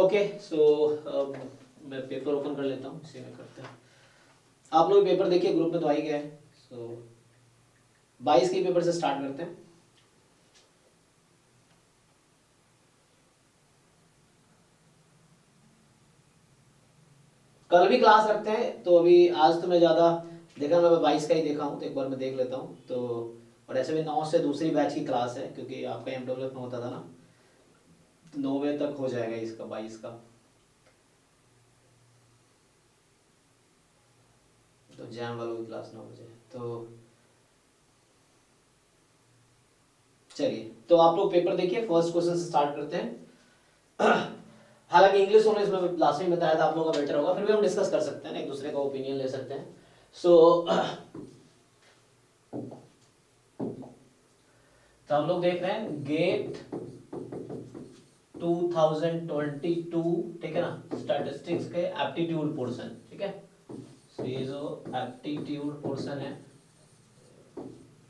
Okay so मैं paper open कर लेता हूँ, इसी में करते हैं। आप लोग पेपर देखिए, ग्रुप में तो आ ही गया है। सो 22 के पेपर से स्टार्ट करते हैं। कल भी क्लास रखते हैं, तो अभी आज तो मैं ज़्यादा देखा, मैं 22 का ही देखा हूँ, तो एक बार मैं देख लेता हूँ। तो और ऐसे भी 9 से दूसरी बैच की क्लास है, क्योंकि आपका एमडब्ल्यू में होता था ना, तो 9 बजे तक हो जाएगा इसका 22 का। तो जैम वालों की क्लास 9 बजे। तो चलिए, तो आप लोग पेपर देखिए, फर्स्ट क्वेश्चन से स्टार्ट करते हैं। हालांकि इंग्लिश होने इसमें लास्ट में बताया था आप लोगों का बेटर होगा, फिर भी हम डिस्कस कर सकते हैं ना, एक दूसरे का ओपिनियन ले सकते हैं। सो तो हम लोग देख रहे हैं गेट 2022, ठीक है ना, स्टैटिस्टिक्स के एप्टीट्यूड पोर्शन, ठीक है। सो ये जो एप्टीट्यूड पोर्शन है,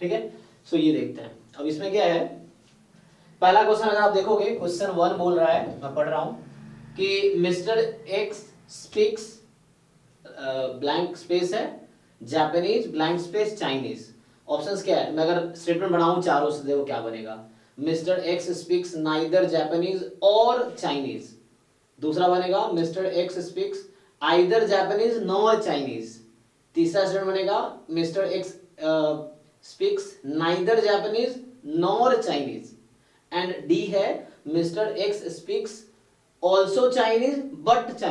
ठीक है। सो ये देखते हैं अब इसमें क्या है। पहला क्वेश्चन अगर आप देखोगे, क्वेश्चन 1 बोल रहा है, मैं पढ़ रहा हूं कि mister X speaks blank space है Japanese blank space Chinese. Options क्या है, मैं अगर स्टेटमेंट बनाऊं चारों से, देखो क्या बनेगा। Mister X speaks neither Japanese और चाइनीज। दूसरा बनेगा mister X speaks either Japanese nor Chinese. तीसरा स्टेटमेंट बनेगा mister X speaks neither Japanese nor Chinese. And D है mister X speaks also Chinese but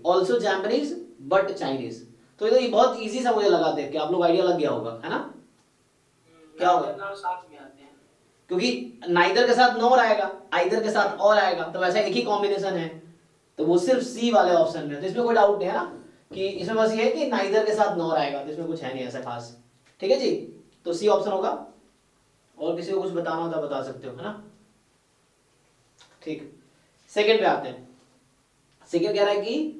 also Japanese but Chinese. तो ये बहुत easy सा मुझे लगा देख के आप लोग आइडिया लग गया होगा, है ना। क्या होगा, साथ में आते हैं, क्योंकि नाइदर के साथ नॉर आएगा, आइदर के साथ और आएगा, तो वैसा एक ही कॉम्बिनेशन है, तो वो सिर्फ सी वाले ऑप्शन में। तो इसमें कोई डाउट नहीं है ना, कि इसमें बस ये है कि नाइदर के साथ नॉर आएगा, तो इसमें कुछ है नहीं ऐसा खास। ठीक है जी, तो सी ऑप्शन होगा। और किसी को कुछ बताना होता बता सकते हो, है ना। ठीक, सेकंड पे आते हैं। सेकंड कह रहा है कि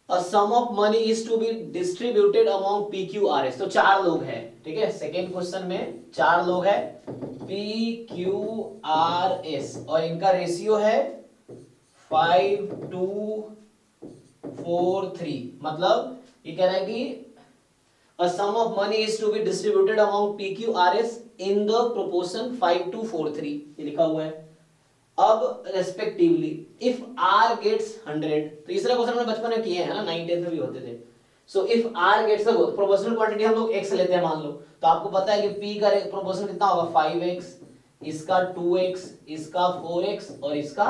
a sum of money is to be distributed among PQRS। तो 4 लोग हैं, ठीक है। सेकंड क्वेश्चन में 4 लोग हैं PQRS, और इनका रेशियो है 5:2:4:3। मतलब ये कह रहा है कि a sum of money is to be distributed among PQRS in the proportion 5:4:3, ये लिखा हुआ है। अब रेस्पेक्टिवली इफ आर गेट्स 100, तीसरा क्वेश्चन हमने बचपन में किए हैं ना, 9th 10th में भी होते थे। So if R gets, proportional quantity हम लोग x लेते हैं मान लो, तो आपको पता है कि p का प्रोपोर्शन कितना होगा 5x, इसका 2x, इसका 4x और इसका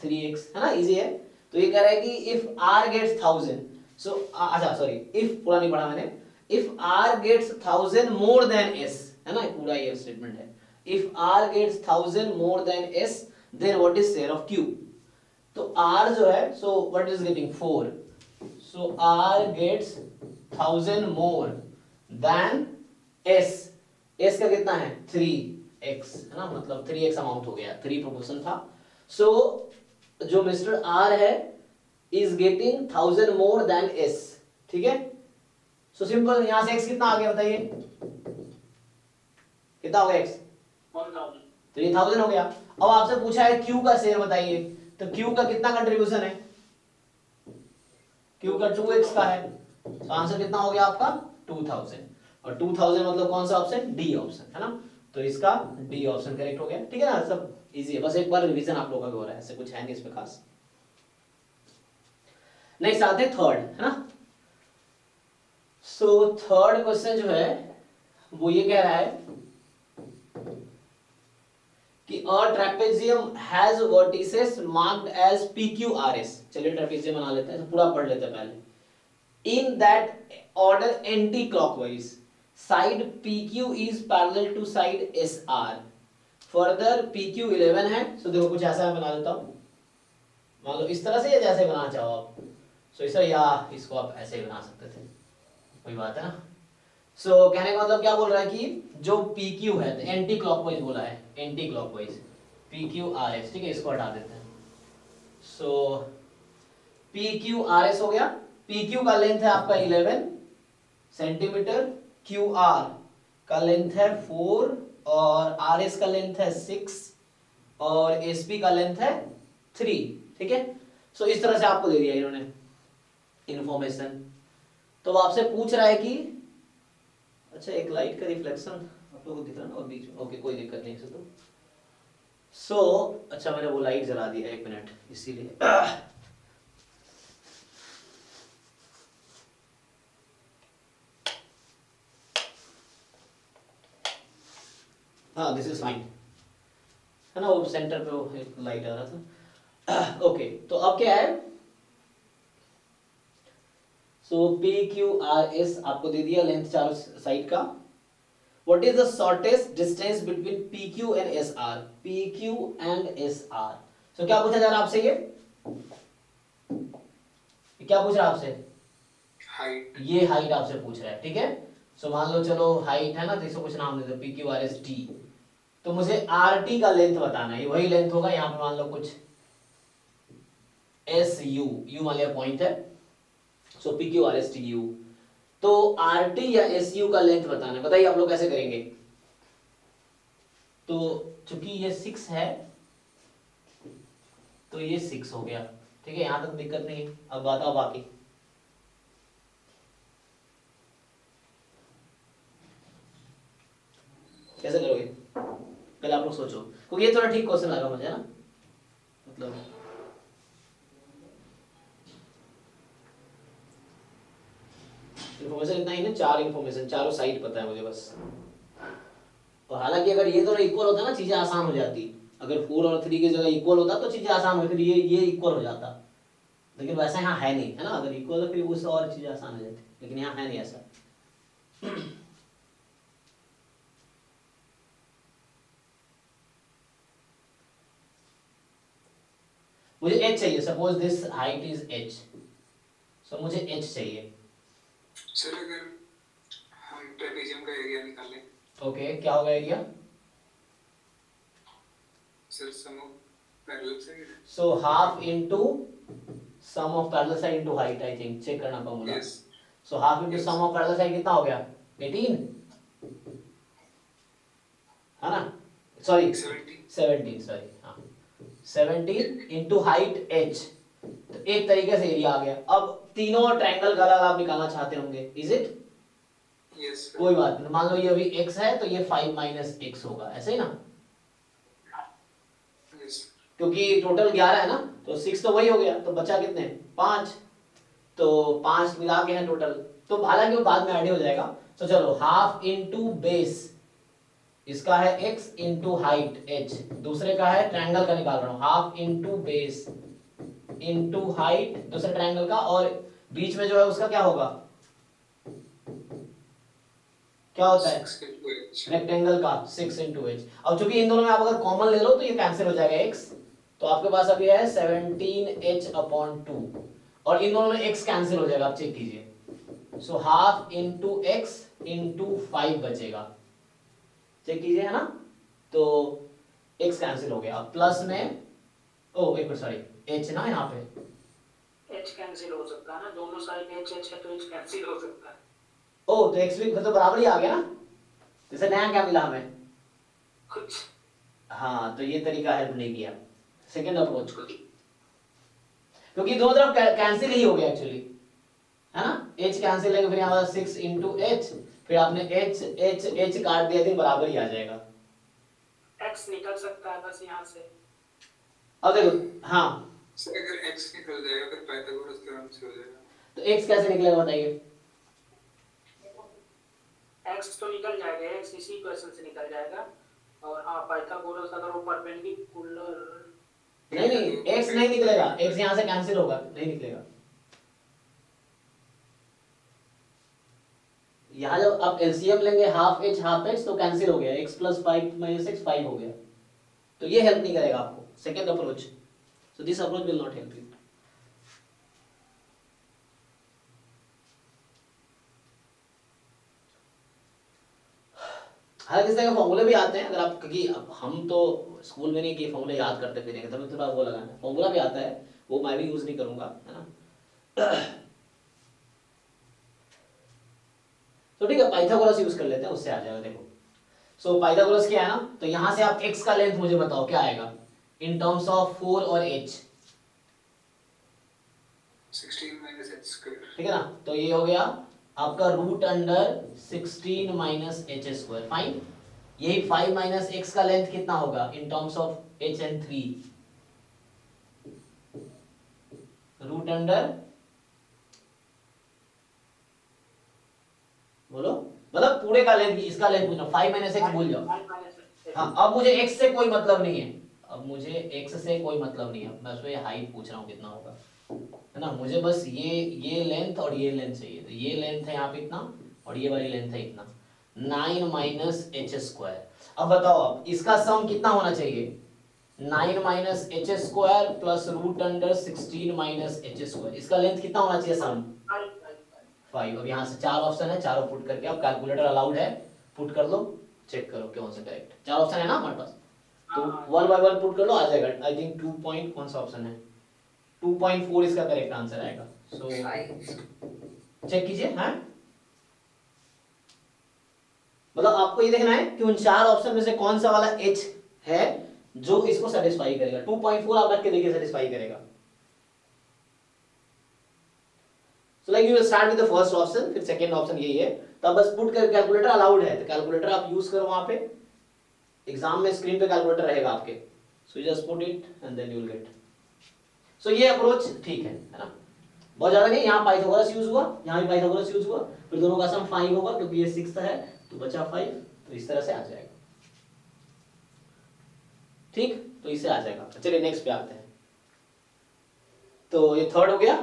3x, है ना, इजी है। तो ये कह रहा है कि इफ आर गेट्स 1000, सो अच्छा सॉरी, इफ पूरा नहीं पढ़ा मैंने, if R gets 1000 more than s, है ना, पूरा ये स्टेटमेंट है। If R gets 1000 more than s, then what is share of q। तो r जो है, so what is getting 4, so r gets 1000 more than s, s का कितना है 3x, है ना, मतलब 3x अमाउंट हो गया, 3 प्रोपोर्शन था। so जो मिस्टर r है is getting 1000 more than s, ठीक है। so सिंपल, यहां से x कितना आ गया बताइए, कितना हो गया x 3000 हो गया। अब आपसे पूछा है Q का शेयर बताइए, तो Q का कितना कंट्रीब्यूशन है, Q का 2x का है, तो आंसर कितना हो गया आपका 2000। और 2000 मतलब कौन सा ऑप्शन, डी ऑप्शन, है ना। तो इसका डी ऑप्शन करेक्ट हो गया, ठीक है ना। सब इजी है, बस एक बार रिवीजन आप लोगों का हो रहा है, ऐसे कुछ है नहीं इसमें खास। नेक्स्ट आते हैं थर्ड, है ना। सो थर्ड क्वेश्चन जो है वो ये कह रहा है कि a trapezium has vertices marked as PQRS। चलिए ट्रेपेजियम बना लेते हैं, तो पूरा पढ़ लेते हैं पहले। In that order anti-clockwise, side PQ is parallel to side SR। Further PQ 11 है, so देखो कुछ ऐसा मैं बना देता हूँ, मान लो इस तरह से, या जैसे बनाना चाहो आप, so इस तरह, या इसको आप ऐसे ही बना सकते थे, कोई बात है ना। सो कहने का मतलब क्या बोल रहा है कि जो PQ है, एंटी क्लॉकवाइज बोला है, एंटी क्लॉकवाइज PQRS, ठीक है, इसको हटा देते हैं। सो PQRS हो गया, PQ का लेंथ है आपका 11 सेंटीमीटर, QR का लेंथ है 4 और RS का लेंथ है 6 और SP का लेंथ है 3। ठीक है। सो इस तरह से आपको दे दिया इन्होंने इंफॉर्मेशन। तो वो आपसे पूछ रहा है कि अच्छा एक लाइट का रिफ्लेक्शन आप लोगों को दिख रहा है ना और बीच में, ओके कोई दिक्कत नहीं है। तो अच्छा मैंने वो लाइट जला दी है, 1 मिनट, इसीलिए हाँ दिस इज फाइन है ना, वो सेंटर पे वो एक लाइट आ रहा था। ओके तो अब क्या है, so P Q R S आपको दे दिया लेंथ चारों साइड का। What is the shortest distance between P Q and S R, P Q and S R. So क्या पूछा जा रहा है आपसे, ये क्या पूछ रहा है आपसे, हाइट, ये हाइट आपसे पूछ रहा है, ठीक है। सो मान लो चलो हाइट है ना, तो इसको कुछ नाम दे दो P Q R S T. तो मुझे आर टी का लेंथ बताना है, वही लेंथ होगा यहाँ पे मान लो कुछ एस यू, यू मान लिया पॉइंट है, so P Q R S T U. तो आर टी या एस यू का लेंथ बताना है, बताइए आप लोग कैसे करेंगे। तो चूंकि ये 6 है तो ये 6 हो गया, ठीक है, यहां तक दिक्कत नहीं है। अब बताओ बाकी कैसे करोगे, पहले आप लोग सोचो, क्योंकि ये थोड़ा ठीक क्वेश्चन लगा मुझे ना, मतलब इन्फॉर्मेशन इतना ही ना, 4 इन्फॉर्मेशन, चारों साइड पता है मुझे बस। और हालांकि अगर ये दोनों इक्वल होता ना चीजें आसान हो जाती, अगर 4 और 3 की जगह इक्वल होता तो चीजें आसान होती, ये इक्वल हो जाता, लेकिन वैसा यहाँ है नहीं, है ना, अगर इक्वल है फिर उससे और चीजें आसान हो जाती, लेकिन यहाँ है नहीं ऐसा। मुझे h चाहिए, suppose this height is h, सो मुझे h चाहिए। सर अगर हम ट्रेपेजियम का एरिया निकालें, ओके क्या होगा area, sir sum of parallel side, so half into sum of parallel side into height, I think check करना formula. Yes so half into sum of parallel side कितना हो गया, 18 है ना, सॉरी 17 सॉरी, हाँ 17 इंटू हाइट h, तो एक तरीके से एरिया आ गया। अब तीनों ट्रायंगल का आप निकालना चाहते होंगे, इज इट, यस कोई बात नहीं, मान लो ये अभी x है तो ये 5 माइनस x होगा, ऐसे ही ना, यस क्योंकि टोटल 11 है ना, तो 6 तो वही हो गया, तो बचा कितने 5, तो 5 मिला के हैं टोटल, तो हालांकि वो बाद में ऐड हो जाएगा। तो चलो हाफ इनटू बेस, इसका है x इंटू हाइट h, दूसरे का है ट्रायंगल का निकाल रहा हूं, half into base into height दूसरे ट्रायंगल का, और बीच में जो है उसका क्या होगा, क्या होता है रेक्टेंगल का 6 इंटू एच। अब चूंकि इन दोनों में आप अगर कॉमन ले लो तो ये कैंसिल हो जाएगा x, तो आपके पास अभी है 17h/2, और इन दोनों में x कैंसिल हो जाएगा, आप चेक कीजिए। So half into x into 5 बचेगा, चेक कीजिए, है ना, तो x कैंसिल हो गया, प्लस में ओ एक मिनट सॉरी h ना, यहाँ पे h कैंसिल हो सकता है ना, दोनों साइड h h है तो h कैंसिल हो सकता है। ओ तो x भी तो बराबर ही आ गया ना, जैसे नया क्या मिला हमें कुछ, हाँ, तो ये तरीका हेल्प नहीं किया सेकंड अप्रोच को, क्योंकि दोनों तरफ कैंसिल ही हो गया एक्चुअली, है ना, h कैंसिल है, फिर यहाँ 6 इंटू एच, फिर आपने h h h काट दिया, बराबर ही आ जाएगा, x निकल सकता है बस यहाँ से। अब देखो, हाँ सर अगर x निकल जाएगा फिर पाइथागोरस थ्योरम से हो जाएगा, तो x कैसे निकलेगा बताइए, x तो निकल जाएगा, x इसी क्वेश्चन से निकल जाएगा, और हाँ पाइथागोरस अगर वो परपेंडिकुलर, नहीं x नहीं निकलेगा, x यहाँ से कैंसिल होगा, नहीं निकलेगा। यहाँ जब आप एलसीएम लेंगे हाफ h तो कैंसिल हो गया, x प्लस 5 माइनस x 5 हो गया, तो ये हेल्प नहीं करेगा आपको second approach, so this approach will not help you. हालांकि इस तरह के फॉर्मूले भी आते हैं, अगर आप, क्योंकि अब हम तो स्कूल में नहीं कि फॉर्मूले याद करते फिरेंगे, तभी थोड़ा वो लगाना है, फॉर्मूला भी आता है, वो मैं भी यूज नहीं करूंगा, है ना। तो ठीक है, पाइथागोरस यूज कर लेते हैं, उससे आ जाएगा, देखो। सो पाइथागोरस क्या है ना, तो यहां से आप x का लेंथ मुझे बताओ क्या आएगा इन टर्म्स ऑफ 4 और h, 16 माइनस एच स्क्वायर। ठीक है ना, तो ये हो गया आपका root under 16 minus H square. Fine, यही 5 माइनस एक्स का लेंथ कितना होगा in terms of H and 3, root under, बोलो, मतलब पूरे का लेंथ, इसका लेंथ पूछना, 5 माइनस एक्स भूल जाओ। 5 माइनस हाँ, अब मुझे x से कोई मतलब नहीं है, अब मुझे x से कोई मतलब नहीं है, मैं उसमें हाइट पूछ रहा हूँ कितना होगा, है ना। मुझे बस ये लेंथ और ये लेंथ चाहिए, तो ये लेंथ है यहाँ पे इतना और ये वाली लेंथ है इतना, 9 माइनस एच स्क्वायर। अब बताओ, अब इसका सम कितना होना चाहिए, 9 minus H square plus root under 16 minus H square, इसका लेंथ कितना होना चाहिए सम, 5। अब यहाँ से 4 ऑप्शन है, चारों पुट करके, अब कैलकुलेटर अलाउड है, पुट कर लो, चेक करो कौन सा करेक्ट, 4 ऑप्शन है ना हमारे पास, तो 1 बाय 1 पुट कर लो, आ जाएगा। आई थिंक 2 पॉइंट कौन सा ऑप्शन है, 2.4 इसका करेक्ट आंसर आएगा। सो चेक कीजिए। हाँ, मतलब आपको ये देखना है कि उन 4 ऑप्शन में से कौन सा वाला h है जो इसको सेटिस्फाई करेगा। 2.4 आप रख के देखिए सेटिस्फाई करेगा। So like you will start with the first option, फिर सेकंड ऑप्शन यही है, तब बस पुट कर, कैलकुलेटर अलाउड है तो कैलकुलेटर आप यूज करो, वहां पे एग्जाम में स्क्रीन पे कैलकुलेटर रहेगा आपके, so just put it and then you will get. So ये अप्रोच ठीक है ना, बहुत ज्यादा नहीं, यहाँ पाइथागोरस यूज हुआ, यहाँ भी पाइथागोरस यूज हुआ, फिर दोनों का सम 5 होगा क्योंकि ये 6 है तो बचा 5, तो इस तरह से आ जाएगा। ठीक, तो इससे आ जाएगा। चलिए नेक्स्ट पे आते हैं। तो ये थर्ड हो गया।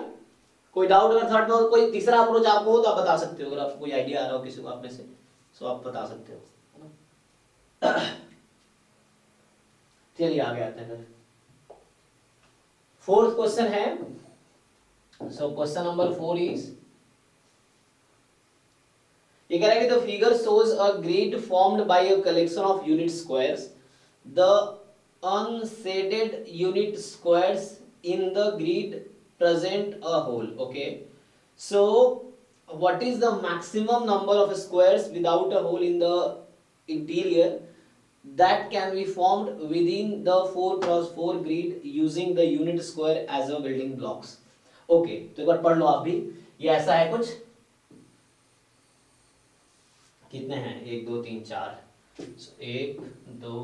कोई डाउट अगर थर्ड में हो, कोई तीसरा अप्रोच आपको हो तो आप बता सकते हो, अगर आपको कोई आइडिया आ रहा हो किसी को आप में से, सो आप बता सकते हो। चलिए आगे आते हैं। फोर्थ क्वेश्चन है, सो क्वेश्चन नंबर 4 इज, ये कह रहा है कि the figure shows a grid formed by a collection of unit squares, the unshielded unit squares in the grid present a hole. Okay, so what is the maximum number of squares without a hole in the interior that can be formed within the 4x4 grid using the unit square as a building blocks? Okay, तो एक बार पढ़ लो आप भी, ये ऐसा है कुछ, कितने हैं, 1 2 3 4, 1 2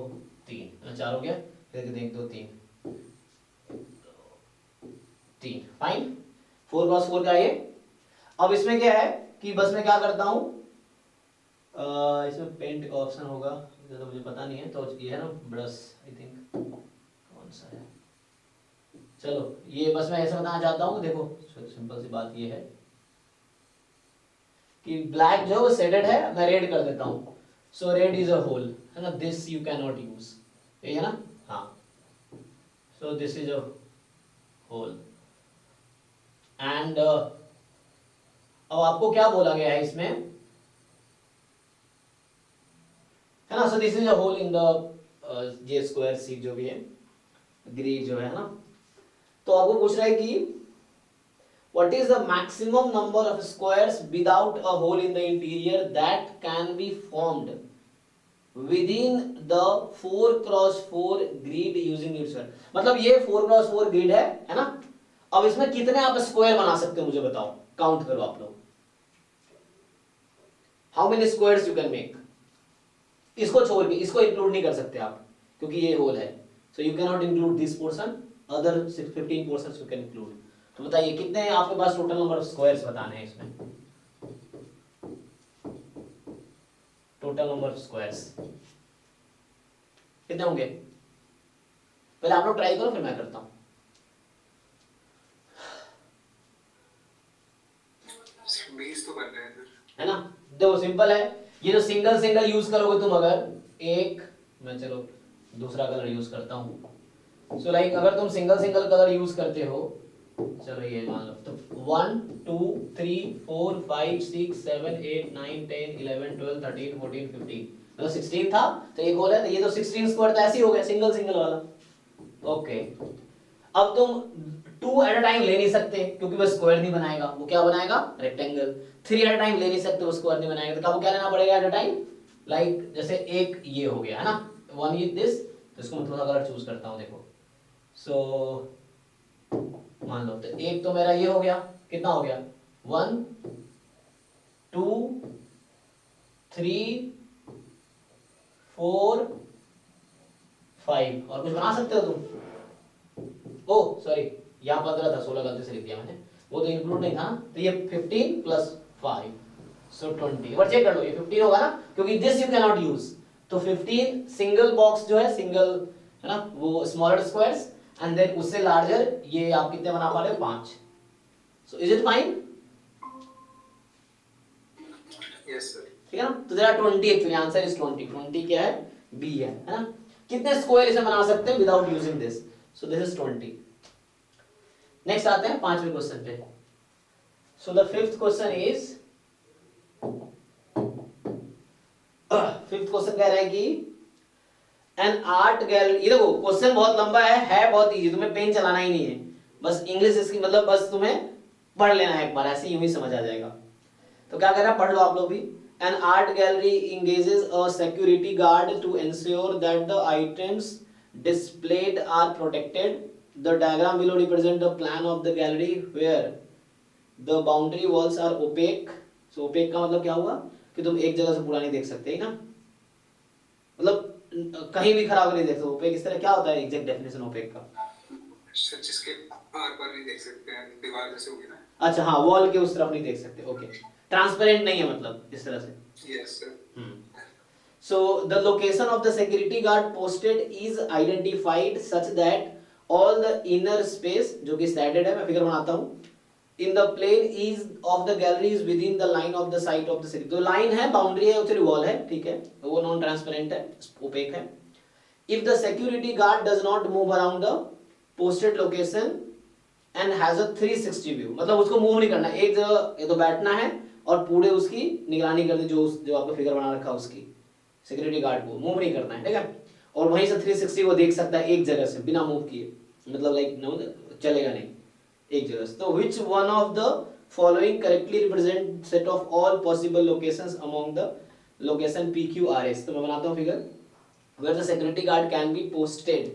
3, 4 हो गया, फिर 1 2 3 3, फाइन, 4x4 का ये। अब इसमें क्या है कि बस मैं क्या करता हूं, इसमें पेंट का ऑप्शन होगा, तो मुझे पता नहीं है, तो ये है ना ब्रश, आई थिंक कौन सा है, चलो ये बस मैं ऐसे बताना चाहता हूँ। देखो सिंपल सी बात ये है कि ब्लैक जो है शेडेड है, मैं रेड कर देता हूँ, so red is a hole, है ना, this you can not use, ये है ना, हाँ, so this is a hole and अब आपको क्या बोला गया है इसमें, है ना, so this is a hole in the J square C जो भी है, ग्रिड जो है ना, तो आपको पूछ रहा है कि what is the maximum number of squares without a hole in the interior that can be formed within the 4x4 grid using unit square. मतलब ये 4x4 ग्रिड है ना, अब इसमें कितने आप स्क्वायर बना सकते हो मुझे बताओ, काउंट करो आप लोग, how many squares you can make. इसको छोड़ के, इसको इंक्लूड नहीं कर सकते आप क्योंकि ये होल है, so you can not include this portion, other 15 portions you can include. तो बताइए कितने आपके पास टोटल नंबर ऑफ स्क्वायर्स बताने हैं इसमें, टोटल नंबर ऑफ स्क्वायर्स कितने होंगे, पहले आप लोग ट्राई करो फिर मैं करता हूं। 20 तो कर रहे हैं सर, है ना, देखो सिंपल है, ये जो सिंगल सिंगल यूज करोगे तुम, अगर एक, मैं चलो दूसरा कलर यूज करता हूं, सो लाइक अगर तुम सिंगल सिंगल कलर यूज करते हो, चलो ये मान लो, तो 1 2 3 4 5 6 7 8 9 10 11 12 13 14 15, मतलब 16 था, तो एक होल है, तो ये तो 16 स्क्वायर तो ऐसे ही हो गया सिंगल सिंगल वाला। ओके, अब तुम 2 एट अ टाइम ले नहीं सकते क्योंकि वो स्क्वायर नहीं बनाएगा, वो क्या बनाएगा, रेक्टेंगल। 3 एट अ टाइम ले नहीं सकते, वो स्क्वायर नहीं बनाएगा, तो क्या लेना पड़ेगा एट अ टाइम, लाइक जैसे एक ये हो गया है ना, 1 इज दिस, तो इसको मैं थोड़ा कलर चूज करता हूं, देखो, सो मान लो, तो एक तो मेरा ये हो गया, कितना हो गया 1 2 3 4 5, और कुछ बना सकते हो तुम। ओ सॉरी, यहाँ 15 था, 16 गलती से लिख दिया मैंने, वो तो इंक्लूड नहीं था ना, तो ये 15 प्लस 5 सो 20। और चेक कर लो ये 15 होगा ना, क्योंकि this you can not use, तो 15 सिंगल बॉक्स जो है, सिंगल है ना, वो स्मॉलर स्क्वायर्स, एंड देन उससे लार्जर ये आप कितने बना पा रहे हो 5। So is it fine? Yes sir. ठीक है ना, तो there are 20, actually answer is 20। 20 क्या है, बी है ना। कितने स्क्वायर इसे बना सकते हैं without using this, so this is 20। Next आते हैं 5वें क्वेश्चन पे। So the fifth question is, fifth question कह रहा है कि एन आर्ट गैलरी, ये देखो क्वेश्चन बहुत लंबा है बहुत इजी, तुम्हें पेन चलाना ही नहीं है, बस इंग्लिश इसकी मतलब बस तुम्हें पढ़ लेना है एक बार, ऐसे यूं ही समझ आ जाएगा। तो क्या कर रहा है, पढ़ लो आप लोग भी। An art gallery engages a security guard to ensure that the items displayed are protected. The diagram below represents the plan of the gallery where the boundary walls are opaque. So opaque का मतलब क्या हुआ कि तुम एक जगह से पूरा नहीं देख सकते, है ना, मतलब कहीं भी खराब नहीं देख सकते। ओपेक इस तरह क्या होता है, एग्जैक्ट डेफिनेशन ओपेक का? सर जिसके आर पार नहीं देख सकते हैं, दीवार जैसे होगी ना। अच्छा हाँ, वॉल के उस तरफ नहीं देख सकते, ओके, ट्रांसपेरेंट नहीं है मतलब इस तरह से। Yes sir. So the location of the security guard posted is identified such that all the inner space, जो कि स्टैंडर्ड है, मैं फिगर बनाता हूँ, in the plane is of the gallery is within the line of the site of the security। तो line है, boundary है, actually wall है, ठीक है, वो नॉन ट्रांसपेरेंट है, ओपेक है। If the security guard does not move around the posted location and has a 360 view, मतलब उसको मूव नहीं करना, एक जगह ये तो बैठना है और पूरे उसकी निगरानी करनी, जो आपको फिगर बना रखा है उसकी, सिक्योरिटी गार्ड को मूव नहीं करना है, ठीक है, और वहीं से 360 वो देख सकता है एक जगह से बिना मूव किए, मतलब लाइक चलेगा नहीं एक जगह से। तो which one of the following correctly represent set of all possible locations among the location PQRS? तो मैं बनाता हूँ figure, where the security guard can be posted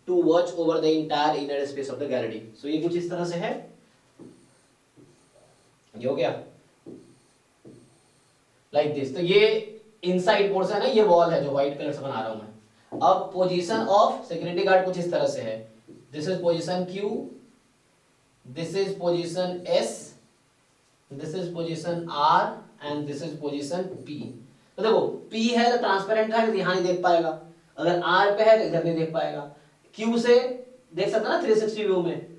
to watch over the entire inner space of the gallery। So ये कुछ इस तरह से है, ये हो गया like this। तो ये इनसाइड पोर्शन है, ये वॉल है जो व्हाइट कलर से बना रहा हूं मैं। अब पोजीशन ऑफ सिक्योरिटी गार्ड कुछ इस तरह से है, this is position Q, this is position S, this is position R and this is position P। तो देखो P है तो ट्रांसपेरेंट है, तो यहां नहीं देख पाएगा, अगर R पे है तो इधर नहीं देख पाएगा, Q से देख सकता है ना 360 व्यू में,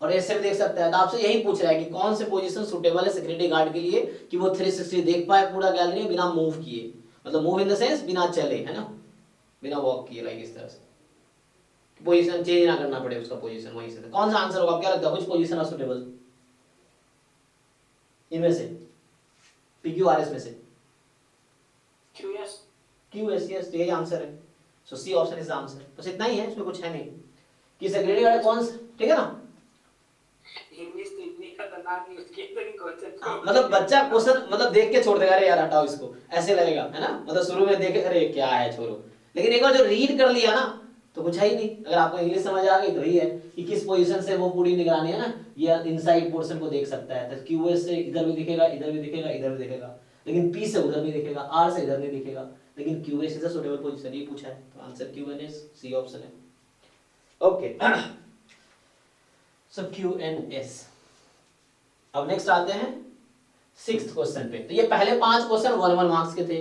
और ऐसे भी देख सकता है। तो आपसे यही पूछ रहा है कि कौन से पोजीशन सुटेबल है सिक्योरिटी गार्ड के लिए कि वो 360 देख पाए पूरा गैलरी बिना मूव किए, मतलब मूव इन द सेंस बिना चले, है ना, बिना वॉक किए, लाइक इस तरह से, पोजीशन चेंज ना करना पड़े उसका पोजीशन वहीं से। कौन सा आंसर होगा, क्या लगता है, कुछ पोजीशन है सुटेबल इनमें से, PQRS में से? QS, यस, यही आंसर है। So C option is the answer. बस इतना ही है, इसमें कुछ है नहीं कि सिक्योरिटी गार्ड कौन, ठीक है ना। इंग्लिश तो इतनी खतरनाक नहीं उसकी, लेकिन कॉन्सेप्ट मतलब बच्चा क्वेश्चन मतलब देख के छोड़ देगा, अरे यार हटाओ इसको, ऐसे लगेगा, है ना, मतलब शुरू में देखे अरे क्या है छोड़ो, लेकिन एक बार जो रीड कर लिया ना तो कुछ है ही नहीं। अगर आपको इंग्लिश समझ आ गई तो ही है कि किस पोजीशन से वो पूरी निगरानी है ना, ये इनसाइड पोर्शन को देख सकता है। तो QS से इधर भी दिखेगा, इधर भी दिखेगा, इधर भी दिखेगा, लेकिन P से उधर नहीं दिखेगा, R से इधर नहीं दिखेगा, लेकिन QS is a suitable position, ये पूछा है, तो आंसर Q&S सी ऑप्शन है। ओके, सो Q&S। अब नेक्स्ट आते हैं सिक्स्थ क्वेश्चन पे। तो ये पहले 5 क्वेश्चन 1-1 मार्क्स के थे,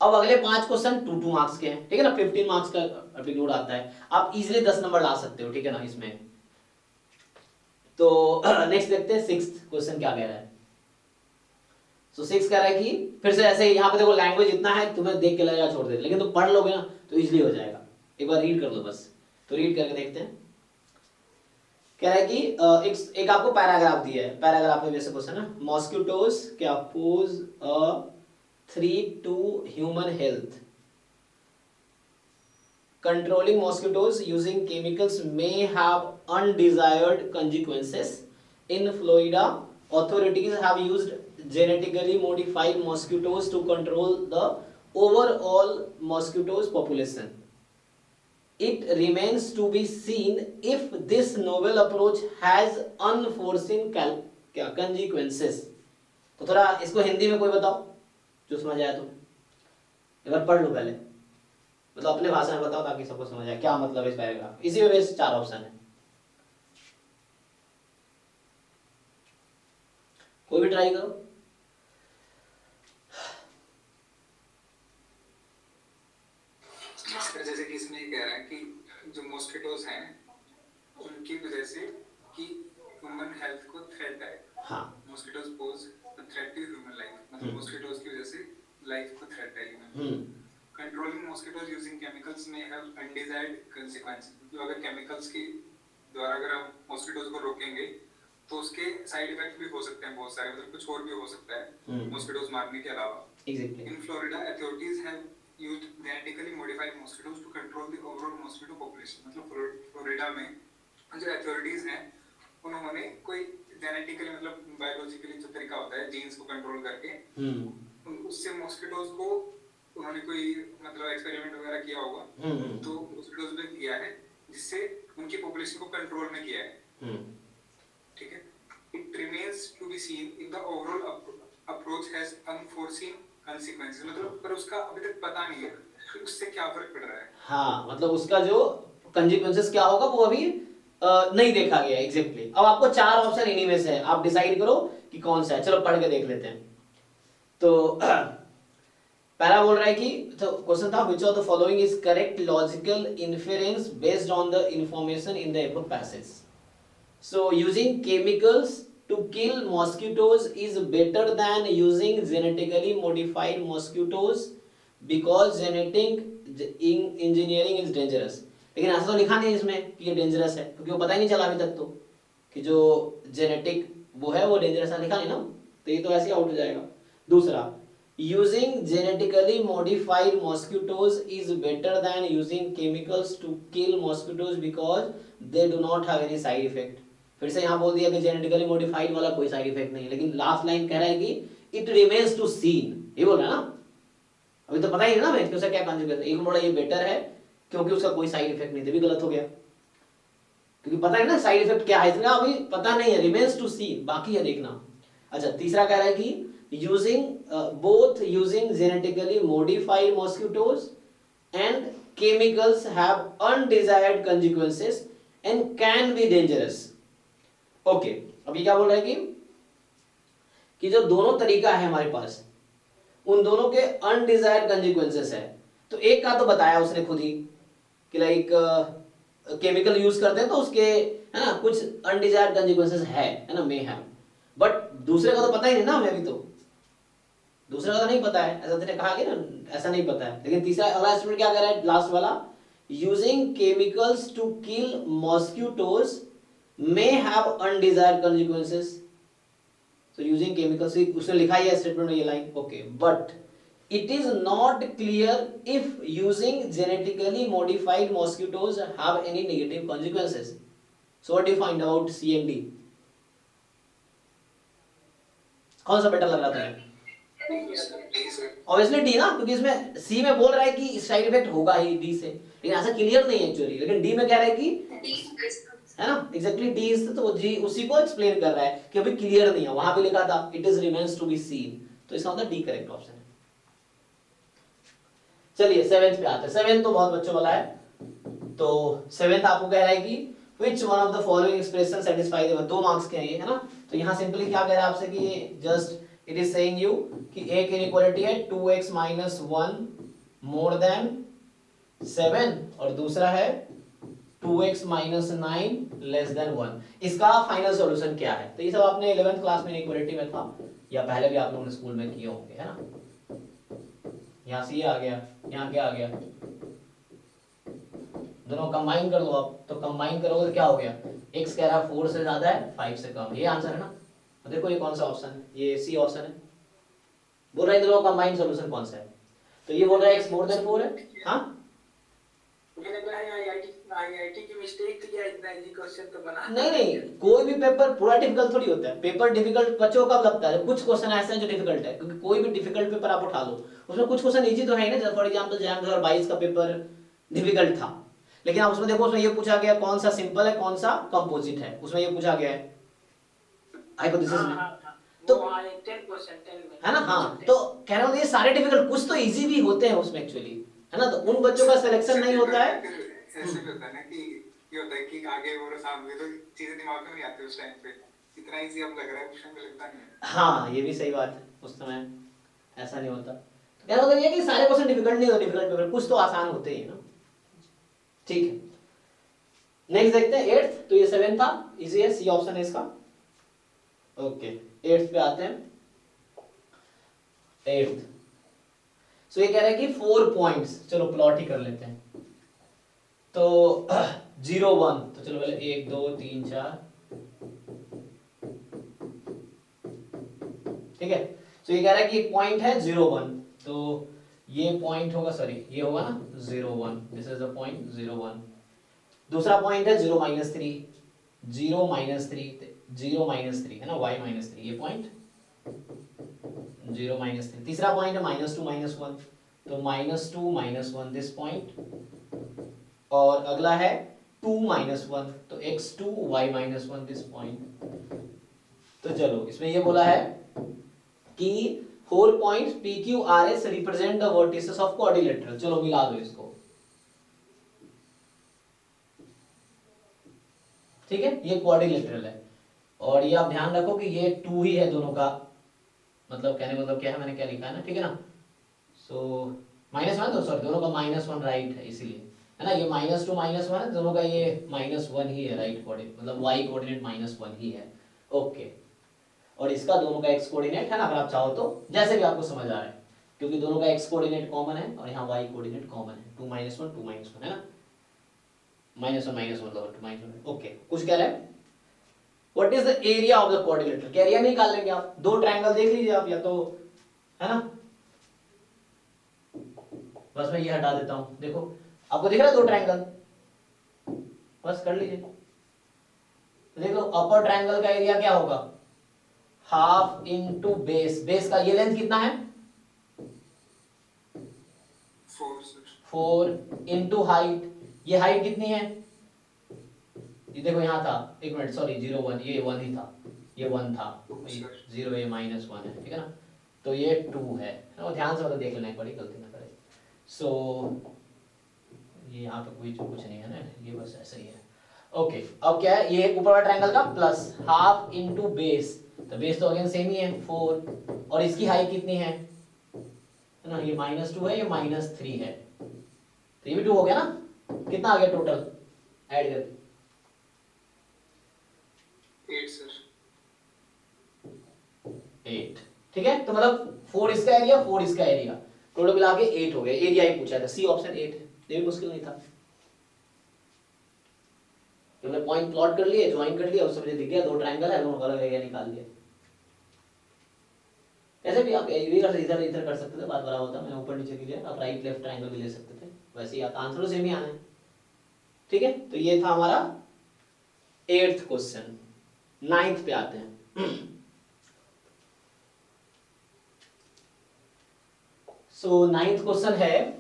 अब अगले 5 क्वेश्चन 2-2 मार्क्स के हैं, ठीक है ना, 15 मार्क्स का एप्टीट्यूड आता है, आप इजीली 10 नंबर ला सकते हो, ठीक है ना इसमें। तो नेक्स्ट देखते हैं सिक्स्थ क्वेश्चन क्या कह रहा है। सो 6 कह रहा है कि फिर से ऐसे यहाँ पे देखो लैंग्वेज इतना है तुम्हें देख के लगेगा छोड़ दे, लेकिन तुम पढ़ लोगे ना तो इजीली हो जाएगा, एक बार रीड कर लो बस। तो रीड करके देखते हैं, कह रहा है कि एक आपको पैराग्राफ दिया है, पैराग्राफ में जैसे क्वेश्चन है, मॉस्किटोज क्या pose a threat to human health, controlling mosquitoes using chemicals may have undesired consequences in Florida authorities have used genetically modified mosquitoes to control the overall mosquitoes population। It remains to be seen if this novel approach has unforeseen consequences. तो थोड़ा इसको हिंदी में कोई बताओ जो समझ आया तुम्हें, एक बार पढ़ लो पहले, मतलब अपने भाषा में बताओ ताकि सबको समझ आए क्या मतलब इस पैराग्राफ। इसी में बस 4 ऑप्शन है, कोई भी ट्राई करो। जैसे कि इसमें ये कह रहा है कि जो मॉस्किटोज हैं उनकी वजह से कि ह्यूमन हेल्थ को थ्रेट है। हाँ, mosquitoes pose threat to human life, मतलब मॉस्किटोज की वजह से लाइफ को थ्रेट है human. Controlling mosquitoes using chemicals may have undesired consequences, मतलब अगर केमिकल्स की द्वारा अगर हम मॉस्किटोज को रोकेंगे तो उसके साइड इफेक्ट भी हो सकते हैं बहुत सारे, मतलब कुछ और भी हो सकता है मॉस्किटोज मारने के अलावा। Exactly. In Florida authorities have used genetically modified mosquitoes to control the overall mosquito population, मतलब फ्लोरिडा में जो अथॉरिटीज हैं उन्होंने कोई जेनेटिकली मतलब बायोलॉजिकली जो तरीका होता है जीन्स को कंट्रोल करके उससे मॉस्किटोज को उन्होंने कोई मतलब एक्सपेरिमेंट वगैरह किया होगा तो मॉस्किटोज पे किया है जिससे उनकी पॉपुलेशन को कंट्रोल में किया है। ठीक है, it remains to be seen if the overall approach has unforeseen consequences, मतलब पर उसका अभी तक पता नहीं है कि उससे क्या फर्क पड़ रहा है। हाँ, मतलब उसका जो कंसिक्वेंसेस क्या होगा वो अभी नहीं देखा गया एग्जैक्टली। अब आपको 4 ऑप्शन इन्हीं में से है, आप डिसाइड करो कि कौन सा है। चलो पढ़ के देख लेते हैं। तो पहला बोल रहा है कि तो क्वेश्चन था which of the following is correct logical inference based on the information in the above passage. So using chemicals to kill mosquitoes is better than using genetically modified mosquitoes because genetic engineering is dangerous. लेकिन ऐसा तो लिखा नहीं है इसमें कि ये dangerous है, क्योंकि वो पता ही नहीं चला अभी तक तो कि जो जेनेटिक वो है वो डेंजरस है, लिखा नहीं ना, तो ये तो ऐसे ही आउट हो जाएगा। दूसरा, using genetically modified mosquitoes is better than using chemicals to kill mosquitoes because they do not have any side effect. फिर से यहाँ बोल दिया कि जेनेटिकली मॉडिफाइड वाला कोई साइड इफेक्ट नहीं है, लेकिन लास्ट लाइन कह रहा है कि इट रिमेन्स टू सीन, ये बोल रहा है ना, अभी तो पता ही नहीं ना मैं कि उसका क्या कॉन्सिक्वेंस है। एक बोला ये बेटर है क्योंकि उसका कोई साइड इफेक्ट नहीं था, भी गलत हो गया क्योंकि पता है ना साइड इफेक्ट क्या है, इसलिए अभी पता नहीं है, रिमेन्स टू सीन, बाकी है देखना। अच्छा, तीसरा कह रहा है कि using both using genetically modified mosquitoes and chemicals have undesired consequences and can be dangerous. Okay, अभी क्या बोल रहा है कि जो दोनों तरीका है हमारे पास उन दोनों के अनडिजायर्ड कॉन्सिक्वेंसेस है। तो एक का तो बताया उसने खुद ही कि लाइक केमिकल यूज करते हैं तो उसके है ना कुछ अनडिजायर्ड कॉन्सिक्वेंसेस है ना, मे हैव, बट दूसरे का तो पता ही नहीं ना हमें, अभी तो दूसरे का तो नहीं पता है, ऐसा तेने कहा कि ना ऐसा नहीं पता है। लेकिन तीसरा अगला स्टेटमेंट क्या कह रहा है लास्ट वाला, using chemicals to kill mosquitoes may have undesired consequences. So using chemicals, उसने लिखा है स्टेटमेंट में ये line, okay, but it is not clear if using genetically modified mosquitoes have any negative consequences. So what do you find out C and D? कौन सा better लग रहा था? ऑब्वियसली डी ना, क्योंकि इसमें सी में बोल रहा है कि साइड इफेक्ट होगा ही डी से, लेकिन ऐसा क्लियर नहीं है एक्चुअली, लेकिन डी में कह रहा है कि है ना एग्जैक्टली डी इज, तो जी उसी को एक्सप्लेन कर रहा है कि अभी क्लियर नहीं है, वहां भी लिखा था it is remains to be seen, तो इसका मतलब डी करेक्ट ऑप्शन है। चलिए 7th पे आते हैं। 7th तो बहुत बच्चों वाला है, तो 7th आपको कह रहा है कि which one of the following expression satisfy the 2 marks के हैं ये, है ना। तो यहाँ सिंपली क्या कह रहा है आपसे कि ये just it is saying you कि एक इनइक्वालिटी है 2x - 1 मोर देन 7 और दूसरा है 2x - 9 लेस देन 1। इसका फाइनल सॉल्यूशन क्या है? तो ये सब आपने 11th क्लास में इनइक्वालिटी में था या पहले भी आप लोगों ने स्कूल में किए होंगे, है ना। यहाँ से ये आ गया, यहाँ क्या आ गया, दोनों कंबाइन कर दो आप, तो कंबाइन करोगे तो क्या हो गया, x कह रहा है 4 से ज्यादा है 5 से कम, ये आंसर है ना। तो देखो ये कौन सा ऑप्शन है, ये सी ऑप्शन है। बोल रहा है दोनों कंबाइन सॉल्यूशन कौन सा है, तो ये बोल रहा है x मोर देन 4 है। हाँ आईआईटी की मिस्टेक थी क्या, इतना इजी क्वेश्चन तो बना नहीं, कोई भी पेपर पूरा डिफिकल्ट थोड़ी होता है। पेपर डिफिकल्ट बच्चों को कब लगता है, कुछ क्वेश्चन ऐसे हैं जो डिफिकल्ट है, क्योंकि कोई भी डिफिकल्ट पेपर आप उठा लो उसमें कुछ क्वेश्चन इजी तो है ही ना। फॉर एग्जांपल जैम 2022 का पेपर डिफिकल्ट था, लेकिन आप उसमें देखो, उसमें ये पूछा गया कौन सा सिंपल है कौन सा कंपोजिट है, उसमें ये पूछा गया है हाइपोथेसिस में। तो वो 10% 10 में है ना, हाँ, तो कहने का मतलब ये सारे डिफिकल्ट, कुछ तो इजी भी होते हैं उसमें एक्चुअली, है ना, तो उन बच्चों का सिलेक्शन नहीं होता है। फिर ऐसे भी होता है ना कि ये होता है कि आगे और सामने तो चीजें दिमाग में नहीं आती उस टाइम पे, इतना इजी अब लग रहा है उस टाइम पे लगता नहीं है। हाँ ये भी सही बात है, उस समय ऐसा नहीं होता। तो कहने का मतलब ये कि सारे क्वेश्चन डिफिकल्ट नहीं होते, डिफिकल्ट पेपर कुछ तो आसान होते ही है ना। ठीक है, नेक्स्ट देखते हैं 8th, तो ये 7 था, इजी है, सी ऑप्शन है इसका। ओके 8th पे आते हैं। 8th, सो ये कह रहा है कि 4 पॉइंट्स, चलो प्लॉट ही कर लेते हैं। तो 0 1, तो चलो पहले 1 2 3 4, ठीक है। सो ये कह रहा है कि एक पॉइंट है 0 1, तो ये पॉइंट होगा, सॉरी ये होगा ना 0 1, दिस इज द पॉइंट 0 1। दूसरा पॉइंट है 0 -3, 0 -3, 0 -3 है ना, y -3, ये पॉइंट 0 -3। तीसरा पॉइंट है -2 -1, तो -2 -1 दिस पॉइंट, और अगला है 2 -1, तो x2 y -1 दिस पॉइंट। तो चलो इसमें ये बोला है कि 4 points PQRS represent the vertices of quadrilateral. चलो मिला दो इसको, ठीक है, ये क्वाड्रिलेटरल है, और ये आप ध्यान रखो कि ये 2 ही है दोनों का, मतलब कहने मतलब क्या है, मैंने क्या लिखा है ना, ठीक है ना। सो -1, तो सॉरी दोनों का -1 राइट है, इसीलिए है ना, ये -2 -1 है, दोनों का ये -1 ही है राइट कोऑर्डिनेट, मतलब y कोऑर्डिनेट -1 ही है। ओके, और इसका दोनों का x कोऑर्डिनेट है ना, अगर आप चाहो तो जैसे भी आपको समझ आ रहा है, क्योंकि दोनों का x कोऑर्डिनेट कॉमन है और यहाँ y कोऑर्डिनेट कॉमन है, 2 -1 2 -1 है ना, -1 -1 2 -1। ओके, कुछ कह रहे हैं, what is the area of the quadrilateral, क्या एरिया निकाल लेंगे आप, दो ट्रायंगल देख लीजिए आप, या तो है ना, बस मैं ये हटा देता हूं, देखो आपको दिख रहा है दो ट्रायंगल, बस कर लीजिए, देख लो अपर ट्रायंगल का एरिया क्या होगा, हाफ इनटू बेस, बेस का ये लेंथ कितना है 4 इनटू हाइट, ये हाइट कितनी है, ये देखो यहाँ था, एक मिनट सॉरी 0 1, ये 1 ही था, ये 1 था, 0 ये -1 है, ठीक है ना, तो ये 2 है ना, ध्यान से मतलब देख लेना, एक बार गलती ना करे। सो ये यहाँ पे कोई कुछ नहीं है ना, ये बस ऐसा ही है। ओके, अब क्या है, ये ऊपर वाला ट्रायंगल का प्लस हाफ इनटू बेस, तो बेस तो अगेन सेम ही है 4, और इसकी हाइट कितनी है ना, ये -2 है, ये -3 है, तो ये भी 2 हो गया ना, कितना आ गया टोटल ऐड कर 8 सर, 8, ठीक है, तो मतलब 4 इसका एरिया 4 इसका एरिया, टोटल मिला के 8 हो गया, एरिया ही पूछा था, सी ऑप्शन 8 है, ये भी मुश्किल नहीं था, हमने पॉइंट प्लॉट कर लिए, ज्वाइन कर लिया, उस समय दिख गया दो ट्रायंगल है, दोनों का अलग एरिया निकाल लिया। ऐसे भी आप इधर इधर कर सकते थे, बात बराबर होता, मैंने ऊपर नीचे किया, आप राइट लेफ्ट ट्रायंगल भी ले सकते थे, वैसे ही आपका आंसर सेम ही आना है, ठीक है। तो ये था हमारा 8th क्वेश्चन। 9th पे आते हैं। सो 9th क्वेश्चन है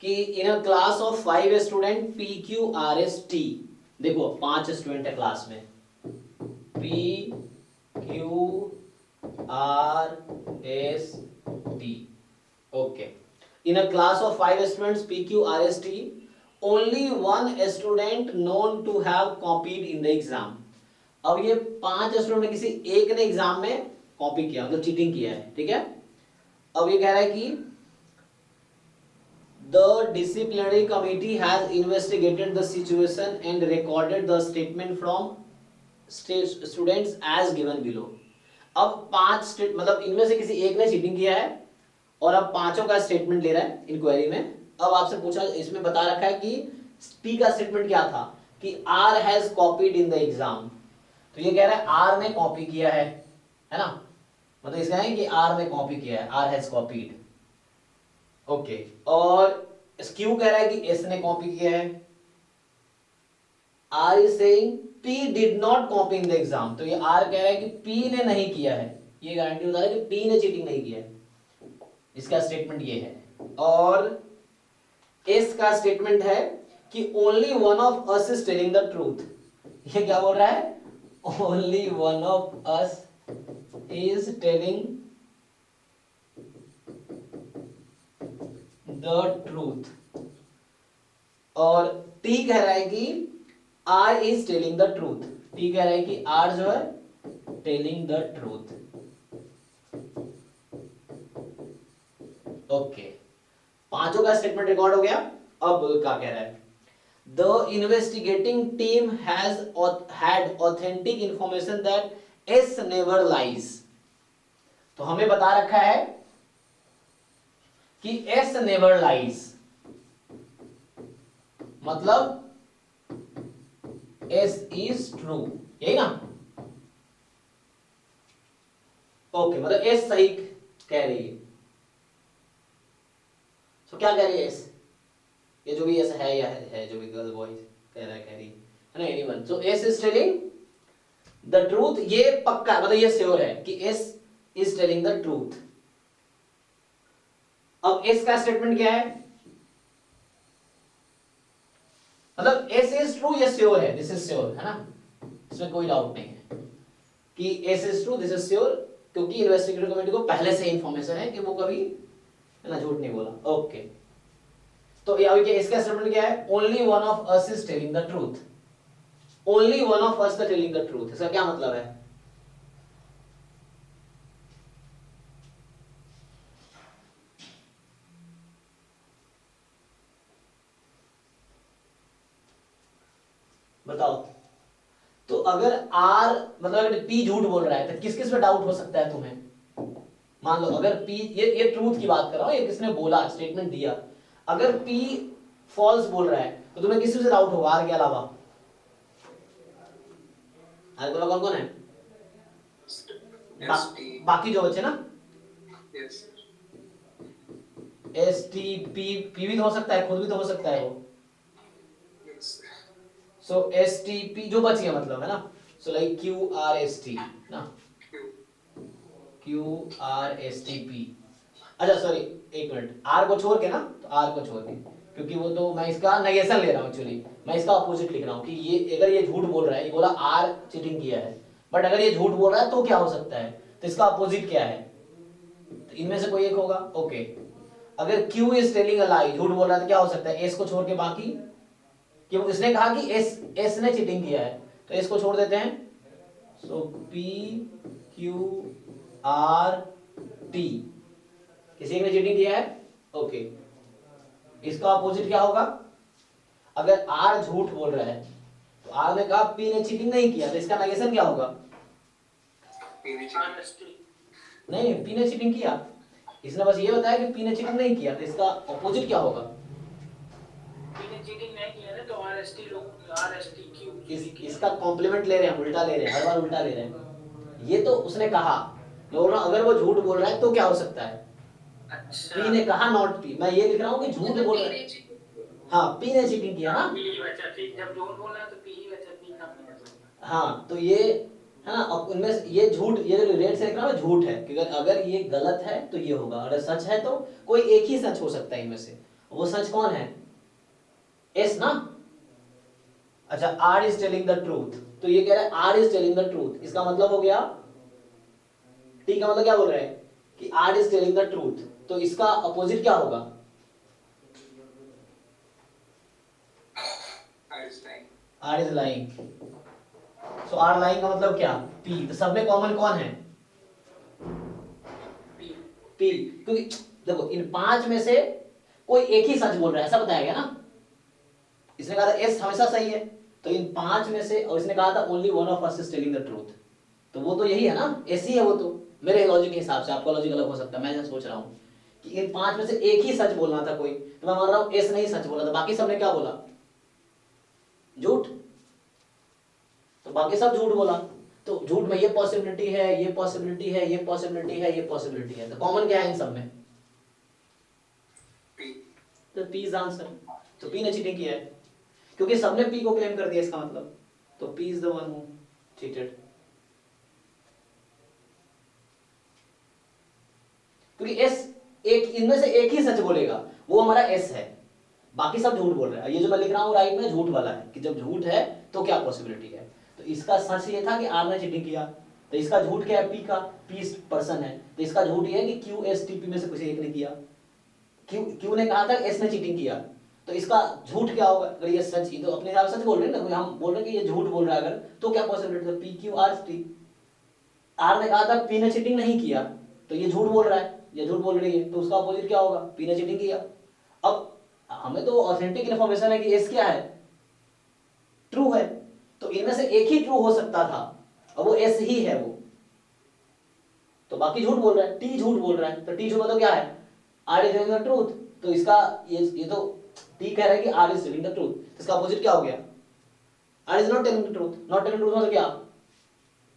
कि in a class of 5 student PQRST, देखो 5 स्टूडेंट है क्लास में, PQRST, okay, in a class of 5 students PQRST, only 1 student known to have copied in the exam. अब ये 5 स्टूडेंट किसी एक ने एग्जाम में कॉपी किया, मतलब चीटिंग किया है, ठीक है। अब ये कह रहा है कि the disciplinary committee has investigated the situation and recorded the statement from students as given below। अब 5 मतलब इनमें से किसी एक ने चीटिंग किया है और अब पांचों का स्टेटमेंट ले रहा है इंक्वायरी में। अब आपसे पूछा, इसमें बता रखा है कि P का स्टेटमेंट क्या था कि R has copied in the exam, तो ये कह रहा है R ने कॉपी किया है ना, मतलब इसका है कि R ने कॉपी किया है, R has copied, ओके। और क्यू कह रहा है कि S ने कॉपी किया है, R is saying P did not copy in the exam, तो ये R कह रहा है कि P ने नहीं किया है, ये गारंटी बता रहा है कि P ने चीटिंग नहीं किया है, इसका स्टेटमेंट ये है। और एस का स्टेटमेंट है कि only one of us is telling the truth. ये क्या बोल रहा है? Only one of us is telling the truth. और टी कह रहा है कि R is telling the truth. T कह रहा है कि आर जो है टेलिंग द ट्रूथ। ओके, पांचों का स्टेटमेंट रिकॉर्ड हो गया। अब क्या कह रहा है? The investigating team has had authentic information that S never lies. तो हमें बता रखा है कि एस नेवर लाइज, मतलब एस इज ट्रू, यही ना? ओके, मतलब एस सही कह रही है। तो क्या कह रही है एस? ये जो भी एस है या है जो भी गर्ल बॉय कह रहा है, कह रही है ना, anyone. So S is telling the truth. ये पक्का, मतलब ये श्योर है कि S is telling the truth. अब एस का स्टेटमेंट क्या है? मतलब एस इज ट्रू, ये श्योर है, दिस इज श्योर, है ना, इसमें कोई डाउट नहीं है कि S is true, this is sure, क्योंकि इन्वेस्टिगेटिव कमेटी को पहले से इंफॉर्मेशन है कि वो कभी, है ना, झूठ नहीं बोला। ओके, तो अभी क्या इसका स्टेटमेंट क्या है? Only one of us is telling the truth. Only one of us is telling the truth, इसका क्या मतलब है? बताओ। तो अगर आर, मतलब अगर पी झूठ बोल रहा है तो किस किस पे डाउट हो सकता है तुम्हें? मान लो अगर पी, ये ट्रूथ की बात कर रहा हूं, ये किसने बोला, स्टेटमेंट दिया। अगर पी फॉल्स बोल रहा है तो तुम्हें किसी से डाउट होगा आर के अलावा? आर के अलावा कौन कौन है? बाकी जो बचे ना, एस टी पी, पी भी तो हो सकता है, खुद भी तो हो सकता है वो। सो एस टी पी जो बच गया, मतलब, है ना। So like Q R S T ना, Q R S T P. अच्छा सॉरी, एक मिनट, आर को छोड़ के ना, तो आर को छोड़ के, क्योंकि वो तो मैं इसका नेगेशन ले रहा हूँ एक्चुअली, मैं इसका अपोजिट लिख रहा हूँ कि ये अगर ये झूठ बोल रहा है, ये बोला आर चीटिंग किया है, बट अगर ये झूठ बोल रहा है तो क्या हो सकता है? तो इसका अपोजिट क्या है? तो इनमें से कोई एक होगा। ओके, अगर Q इज टेलिंग अ लाई, झूठ बोल रहा है, तो क्या हो सकता है? एस को छोड़ के बाकी, कि इसने कहा कि एस ने चीटिंग किया है, तो एस को छोड़ देते हैं। सो P Q R T, किसी ने चीटिंग किया है। ओके, इसका अपोजिट क्या होगा? अगर R झूठ बोल रहा है तो R ने कहा P ने चीटिंग नहीं किया, तो इसका नेगेशन क्या होगा? नहीं, P ने चीटिंग किया, इसने बस ये बताया कि P ने चीटिंग नहीं किया, तो इसका अपोजिट क्या होगा? चीटिंग नहीं किया ना, तो आरएसटी लोग, आरएसटी क्यू, इसका कॉम्प्लीमेंट ले रहे हैं, उल्टा ले रहे हैं, हर बार उल्टा ले रहे हैं। ये तो उसने कहा, बोल रहा अगर वो झूठ बोल रहा है तो क्या हो सकता है? अच्छा, पी ने कहा नॉट पी, मैं ये लिख रहा हूँ कि झूठ बोल रहा है। हाँ, पी ने चीटिंग किया ना। पी बचा, ठीक, जब झूठ बोल रहा है तो पी ही बचा, पी ना बचा। हाँ, तो ये है ना, अब इनमें ये झूठ, ये जो रेड से लिख रहा है झूठ है, कि अगर ये गलत है तो ये होगा, अगर सच है तो कोई एक ही सच हो सकता है इनमें से। वो सच कौन है? एस ना। अच्छा, R is telling the truth, तो ये कह रहा है R is telling the truth, इसका मतलब हो गया, टी का मतलब क्या बोल रहा है? कि R is telling the truth, तो इसका अपोजिट क्या होगा? R is lying. So R lying का मतलब क्या? पी। तो सब में कॉमन कौन है? पी, क्योंकि देखो इन पांच में से कोई एक ही सच बोल रहा है, ऐसा बताया गया ना। इसने कहा था एस हमेशा सही है, तो इन पांच में से, और इसने कहा था only one of us is telling the truth, तो वो तो यही है ना, एस ही है वो तो, मेरे लॉजिक के हिसाब से। आपका लॉजिक अलग हो सकता है, मैं सोच रहा हूँ कि इन पांच में से एक ही सच बोलना था कोई, तो मैं मान रहा हूँ एस नहीं सच बोला था, बाकी सबने क्या बोला? झूठ। तो बाकी सब झूठ बोला, तो झूठ में ये पॉसिबिलिटी है, ये पॉसिबिलिटी है, ये पॉसिबिलिटी है, ये पॉसिबिलिटी है, तो कॉमन क्या है इन सब में? तो पी इज आंसर। तो पी ने चीटिंग किया है, क्योंकि सबने पी को क्लेम कर दिया, इसका मतलब तो P is the one who cheated. क्योंकि एस एक, इनमें से एक ही सच बोलेगा, वो हमारा एस है, बाकी सब झूठ बोल रहे हैं। ये जो मैं लिख रहा हूँ राइट में झूठ वाला है कि जब झूठ है तो क्या पॉसिबिलिटी है। तो इसका सच ये था कि आर ने चीटिंग किया, तो इसका झूठ क्या है, पी का, पी पर्सन है, तो इसका झूठ ये है कि क्यू एस टी पी में से कुछ एक ने किया। क्यू ने कहा था एस ने चीटिंग किया, तो इसका झूठ क्या होगा। अगर ये सच ही तो अपने हिसाब से सच बोल रहे हैं ना, हम बोल रहे हैं कि ये झूठ बोल रहा है अगर, तो क्या पॉसिबिलिटी है, P Q R T. R ने कहा था पी ने चीटिंग नहीं किया, तो ये झूठ बोल रहा है, ये झूठ बोल रही है, तो उसका अपोजिट क्या होगा, पी ने चीटिंग किया। अब हमें तो ऑथेंटिक इन्फॉर्मेशन है कि एस क्या है, ट्रू है, तो इनमें से एक ही ट्रू हो सकता था और वो एस ही है वो, तो बाकी झूठ बोल रहा है, टी झूठ बोल रहा है, तो टी झूठ मतलब क्या है, R is telling the truth. तो इसका ये तो टी कह रहा है कि R is telling the truth, तो इसका अपोजिट क्या हो गया, R is not telling the truth. Not telling the truth मतलब क्या,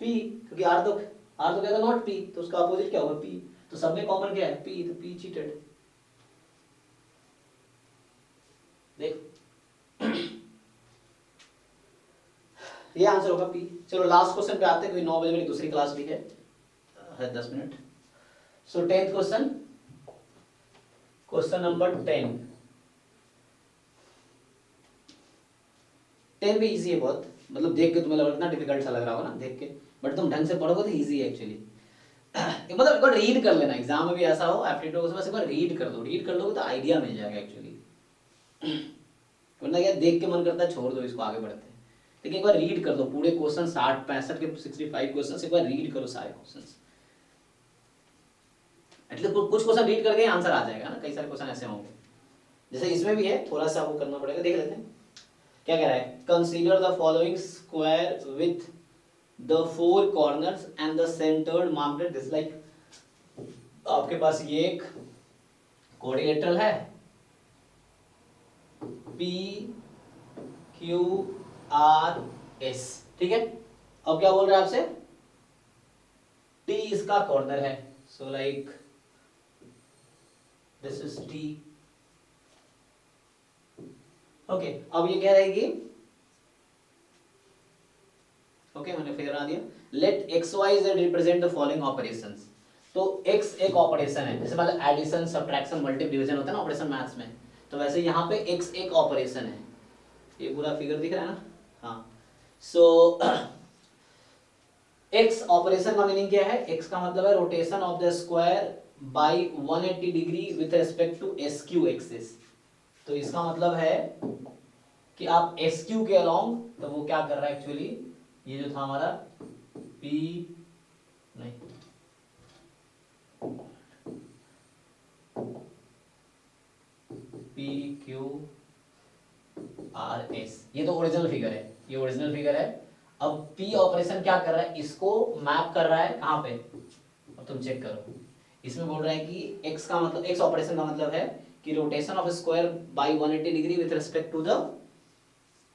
पी, क्योंकि आर तो क्या था, नॉट पी, तो उसका अपोजिट क्या होगा, पी। तो सब में कॉमन क्या है, पी, तो पी चीटेड। देख ये आंसर होगा पी। चलो लास्ट क्वेश्चन पे आते हैं, कोई 9 बजे मेरी दूसरी क्लास भी है 10 मिनट। सो 10th क्वेश्चन, क्वेश्चन नंबर 10 भी इजी है बहुत, मतलब देख के तुम्हें लगना डिफिकल्ट सा लग रहा होगा ना देख के, बट तुम ढंग से पढ़ोगे तो इजी है एक्चुअली। मतलब एक बार रीड कर लेना, एग्जाम में भी ऐसा हो एप्टीट्यूड बस एक बार रीड कर दो, रीड कर दोगे तो आइडिया मिल जाएगा एक्चुअली। वरना क्या देख के मन करता है छोड़ दो इसको, आगे बढ़ते हैं। लेकिन एक बार रीड कर दो पूरे क्वेश्चन, 60-65 के 65 क्वेश्चन, एक बार रीड करो सारे क्वेश्चन, एटलीस्ट कुछ क्वेश्चन रीड करके आंसर आ जाएगा ना, कई सारे क्वेश्चन ऐसे होंगे। जैसे इसमें भी है, थोड़ा सा वो करना पड़ेगा, देख लेते हैं क्या कह रहा है। Consider the following square with the 4 corners and the centred marked this, like आपके पास ये एक कोऑर्डिनेटर है P Q R S, ठीक है। अब क्या बोल रहा है आपसे, T इसका कॉर्नर है, so like this is T, okay. अब ये कह रहा है कि ओके मैंने फिगर बना दिया, let X Y Z represent the following operations. तो x एक ऑपरेशन है, जैसे मतलब एडिशन सब्ट्रैक्शन मल्टीप्लिकेशन होता है ना ऑपरेशन मैथ्स में, तो वैसे यहाँ पे x एक ऑपरेशन है। ये पूरा फिगर दिख रहा है ना, हाँ। सो x ऑपरेशन का मीनिंग क्या है, x का मतलब है rotation of the square by 180 degree with respect to SQ axis. तो इसका मतलब है कि आप SQ के अलोंग, तो वो क्या कर रहा है एक्चुअली, ये जो था हमारा P नहीं P Q R S, ये तो ओरिजिनल फिगर है, ये ओरिजिनल फिगर है। अब P ऑपरेशन क्या कर रहा है, इसको मैप कर रहा है कहाँ पे, अब तुम चेक करो। इसमें बोल रहा है कि x का मतलब, x ऑपरेशन का मतलब है कि rotation of square by 180 degree with respect to the